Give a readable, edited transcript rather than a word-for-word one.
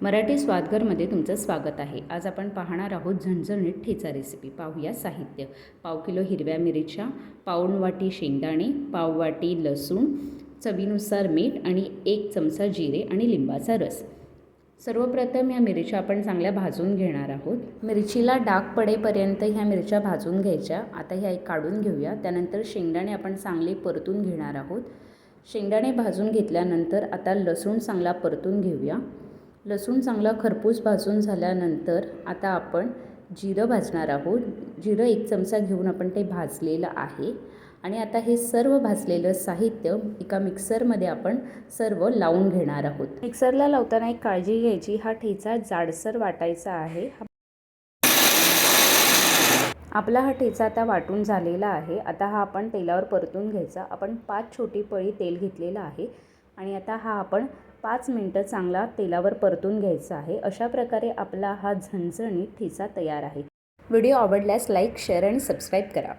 मराठी स्वादघरमध्ये तुमचं स्वागत आहे। आज आपण पाहणार आहोत झणझणीत ठेचा रेसिपी। पाहूया साहित्य। पाव किलो हिरव्या मिरच्या, पाऊण वाटी शेंगदाणे, पाव वाटी लसूण, चवीनुसार मीठ आणि 1 चमचा जिरे आणि लिंबाचा रस। सर्वप्रथम ह्या मिरच्या आपण चांगल्या भाजून घेणार आहोत। मिरचीला डाग पडेपर्यंत ह्या मिरच्या भाजून घ्यायच्या। आता ह्या काढून घेऊया। त्यानंतर शेंगदाणे आपण चांगले परतून घेणार आहोत। शेंगदाणे भाजून घेतल्यानंतर आता लसूण चांगला परतून घेऊया। लसूण चांगला खरपूस भाजून झाल्यानंतर आता आपण जिरं भाजणार आहोत। जिरं 1 चमचा घेऊन आपण ते भाजलेलं आहे आणि आता हे सर्व भाजलेलं साहित्य एका मिक्सरमध्ये आपण सर्व लावून घेणार आहोत। मिक्सरला लावताना एक काळजी घ्यायची, हा ठेचा जाडसर वाटायचा आहे। आपला हा ठेचा आता वाटून झालेला आहे। आता हा आपण तेलावर परतून घ्यायचा। आपण 5 छोटी पळी तेल घेतलेलं आहे आणि आता हा आपण 5 मिनिटं चांगला तेलावर परतून घ्यायचा आहे। अशा प्रकारे आपला हा झणझणीत ठेचा तयार आहे। व्हिडिओ आवडल्यास लाईक, शेअर आणि सबस्क्राईब करा।